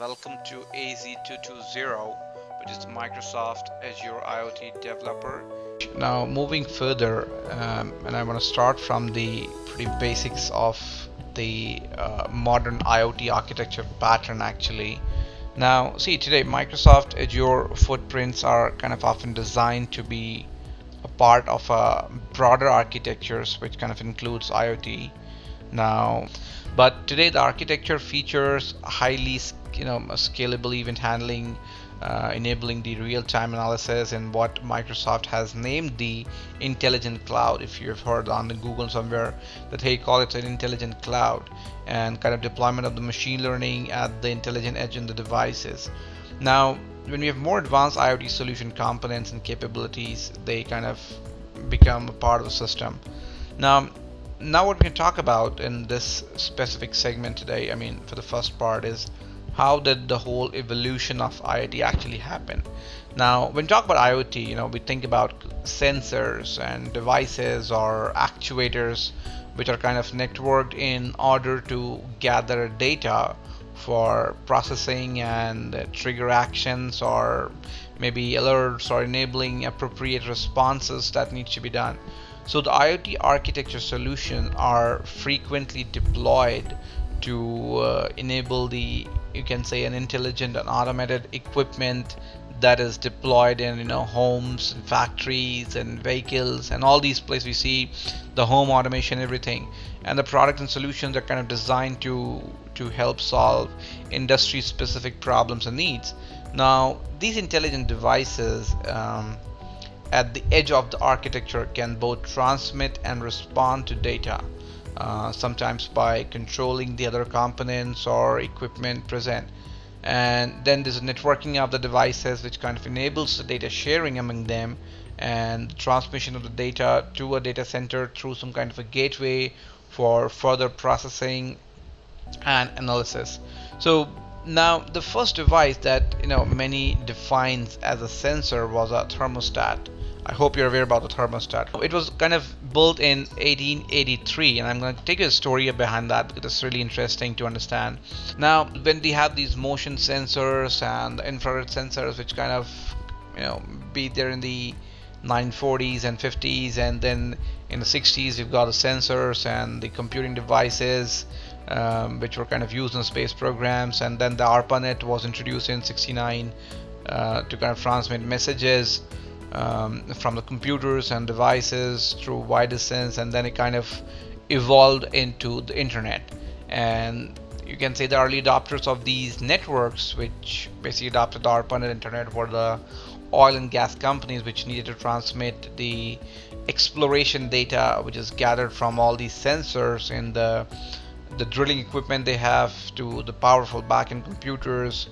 Welcome to AZ220, which is Microsoft Azure IoT Developer. Now, moving further, and I want to start from the pretty basics of the modern IoT architecture pattern actually. Now, see, today Microsoft Azure footprints are kind of often designed to be a part of a broader architectures which kind of includes IoT. Now, but today the architecture features highly scalable event handling, enabling the real-time analysis and what Microsoft has named the intelligent cloud. If you've heard on the Google somewhere that hey, call it an intelligent cloud, and kind of deployment of the machine learning at the intelligent edge in the devices. Now, when we have more advanced IoT solution components and capabilities, they kind of become a part of the system. Now, what we can talk about in this specific segment today, I mean, for the first part, is how did the whole evolution of IoT actually happen? Now, when we talk about IoT, we think about sensors and devices or actuators which are kind of networked in order to gather data for processing and trigger actions or maybe alerts or enabling appropriate responses that needs to be done. So the IoT architecture solutions are frequently deployed to enable the, you can say, an intelligent and automated equipment that is deployed in homes and factories and vehicles and all these places. We see the home automation, everything, and the product and solutions are kind of designed to help solve industry specific problems and needs. Now these intelligent devices at the edge of the architecture can both transmit and respond to data, sometimes by controlling the other components or equipment present. And then there's a networking of the devices which kind of enables the data sharing among them and the transmission of the data to a data center through some kind of a gateway for further processing and analysis. So now the first device that many defines as a sensor was a thermostat. I hope you're aware about the thermostat. It was kind of built in 1883, and I'm going to take a story behind that because it's really interesting to understand. Now, when they have these motion sensors and infrared sensors, which kind of be there in the 1940s and 50s, and then in the 60s you've got the sensors and the computing devices, which were kind of used in space programs, and then the ARPANET was introduced in 69 to kind of transmit messages from the computers and devices through wide distance, and then it kind of evolved into the internet. And you can say the early adopters of these networks, which basically adopted the ARPANET internet, were the oil and gas companies, which needed to transmit the exploration data which is gathered from all these sensors in the drilling equipment they have to the powerful backend computers,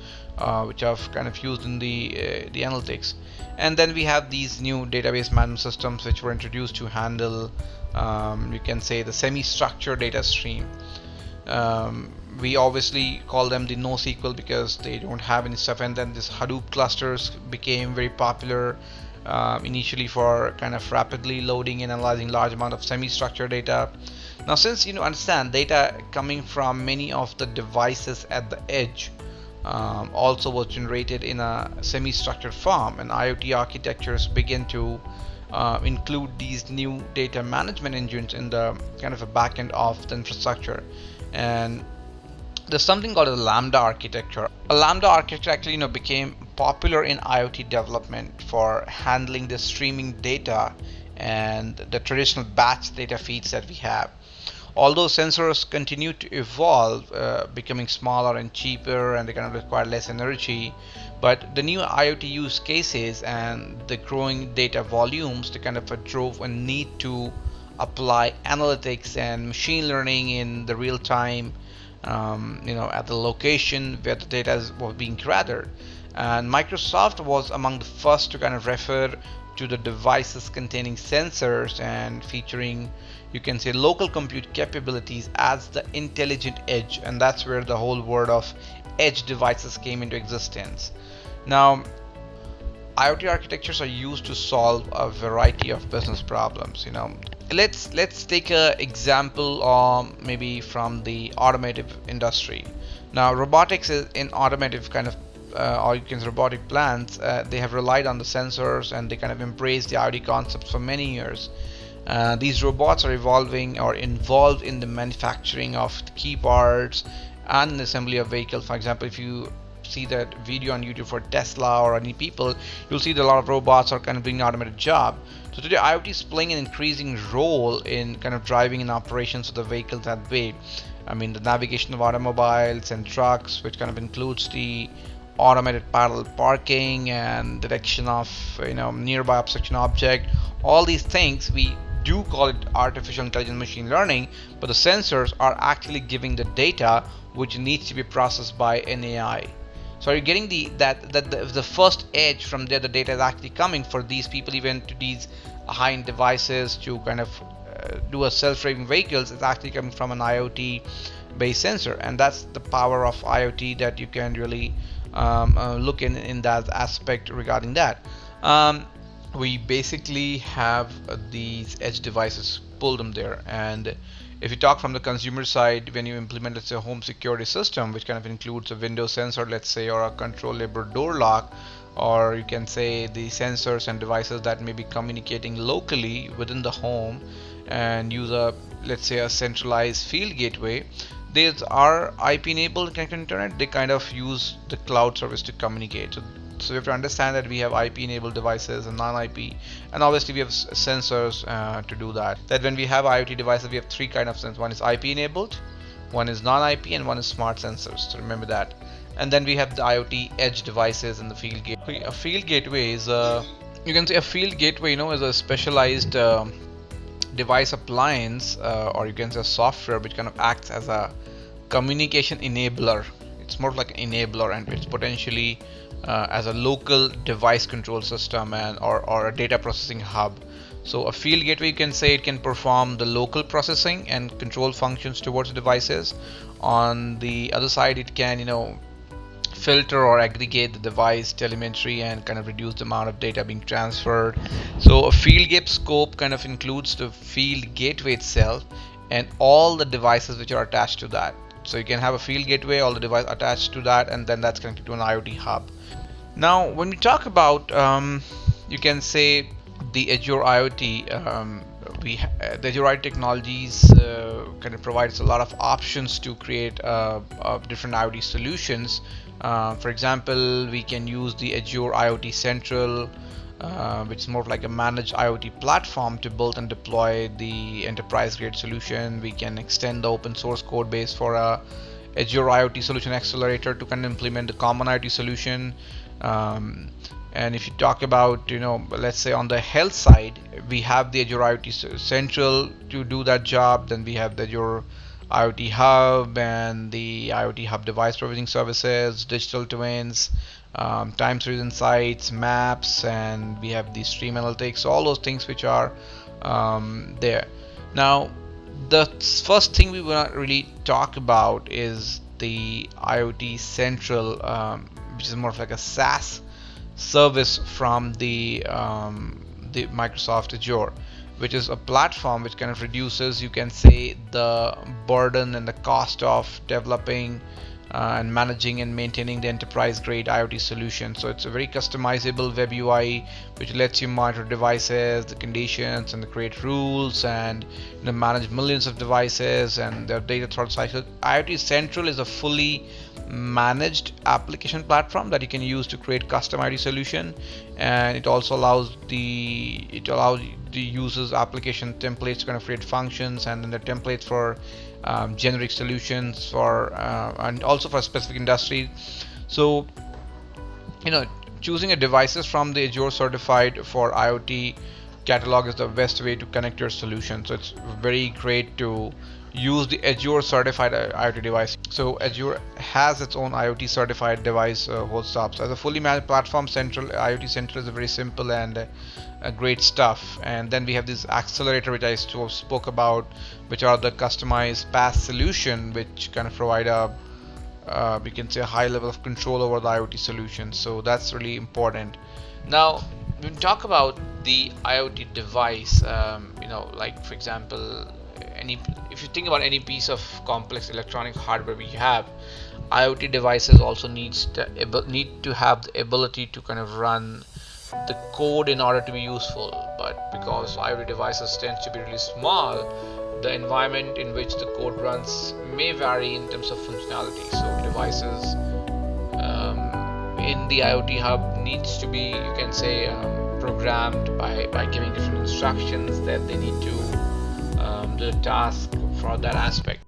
which are kind of used in the analytics. And then we have these new database management systems which were introduced to handle, you can say, the semi-structured data stream. We obviously call them the NoSQL because they don't have any stuff, and then this Hadoop clusters became very popular initially for kind of rapidly loading and analyzing large amount of semi-structured data. Now, since understand data coming from many of the devices at the edge also was generated in a semi-structured form, and IoT architectures begin to include these new data management engines in the kind of a backend of the infrastructure. And there's something called a Lambda architecture. A Lambda architecture actually became popular in IoT development for handling the streaming data and the traditional batch data feeds that we have. Although sensors continue to evolve, becoming smaller and cheaper, and they kind of require less energy, but the new IoT use cases and the growing data volumes, they kind of drove a need to apply analytics and machine learning in the real time, at the location where the data was being gathered. And Microsoft was among the first to kind of refer to the devices containing sensors and featuring, you can say, local compute capabilities as the intelligent edge, and that's where the whole word of edge devices came into existence. Now, IoT architectures are used to solve a variety of business problems. let's take a example maybe from the automotive industry. Now robotics is in automotive kind of or you can say robotic plants, they have relied on the sensors and they kind of embraced the IoT concepts for many years. These robots are evolving or involved in the manufacturing of key parts and the assembly of vehicles. For example, if you see that video on YouTube for Tesla or any people, you'll see that a lot of robots are kind of doing an automated job. So today IoT is playing an increasing role in kind of driving and operations of the vehicles that way. I mean the navigation of automobiles and trucks, which kind of includes the automated parallel parking and detection of nearby obstruction object. All these things we do call it artificial intelligence machine learning, but the sensors are actually giving the data which needs to be processed by an AI. So are you getting the first edge from there? The data is actually coming for these people, even to these high-end devices to kind of do a self-driving vehicles. It's actually coming from an IoT based sensor, and that's the power of IoT that you can really look in that aspect regarding that. We basically have these edge devices, pull them there, and if you talk from the consumer side, when you implement, let's say, a home security system, which kind of includes a window sensor, let's say, or a controllable door lock, or you can say the sensors and devices that may be communicating locally within the home and use a, let's say, a centralized field gateway. These are IP enabled connected internet. They kind of use the cloud service to communicate. So we have to understand that we have IP enabled devices and non-IP, and obviously we have sensors to do that. That when we have IoT devices, we have three kind of sensors. One is IP enabled, one is non-IP, and one is smart sensors. So remember that. And then we have the IoT edge devices and the field gateway. A field gateway is you can say a field gateway, is a specialized device appliance, or you can say a software which kind of acts as a communication enabler. It's more like an enabler, and it's potentially as a local device control system and or a data processing hub. So a field gateway, you can say, it can perform the local processing and control functions towards the devices. On the other side, it can filter or aggregate the device telemetry and kind of reduce the amount of data being transferred. So a field gateway scope kind of includes the field gateway itself and all the devices which are attached to that. So you can have a field gateway, all the devices attached to that, and then that's connected to an IoT hub. Now when we talk about you can say the Azure IoT, the Azure IoT technologies kind of provides a lot of options to create different IoT solutions. For example, we can use the Azure IoT Central, which is more of like a managed IoT platform to build and deploy the enterprise grade solution. We can extend the open source code base for a Azure IoT solution accelerator to kind of implement the common IoT solution. And if you talk about, let's say on the health side, we have the Azure IoT Central to do that job. Then we have the Azure IoT Hub and the IoT Hub device provisioning services, digital twins, time series insights, maps, and we have the stream analytics, all those things which are there. Now, the first thing we want to really talk about is the IoT Central, which is more of like a SaaS service from the Microsoft Azure, which is a platform which kind of reduces, you can say, the burden and the cost of developing and managing and maintaining the enterprise grade IoT solution. So it's a very customizable web UI which lets you monitor devices, the conditions, and create rules, and manage millions of devices and their data throughout cycle. IoT Central is a fully managed application platform that you can use to create custom IoT solution, and it also allows the users application templates to kind of create functions, and then the templates for generic solutions for and also for specific industry. So choosing a devices from the Azure certified for IoT catalog is the best way to connect your solution. So it's very great to use the Azure certified IoT device. So Azure has its own IoT certified device host stops. As a fully managed platform, Central IoT Central is a very simple and great stuff. And then we have this accelerator which I spoke about, which are the customized PaaS solution, which kind of provide a we can say a high level of control over the IoT solution. So that's really important. Now when we talk about the IoT device, like for example, if you think about any piece of complex electronic hardware we have, IoT devices also need to have the ability to kind of run the code in order to be useful. But because IoT devices tend to be really small, the environment in which the code runs may vary in terms of functionality. So devices in the IoT hub needs to be, you can say, programmed by giving different instructions that they need to do the task for that aspect.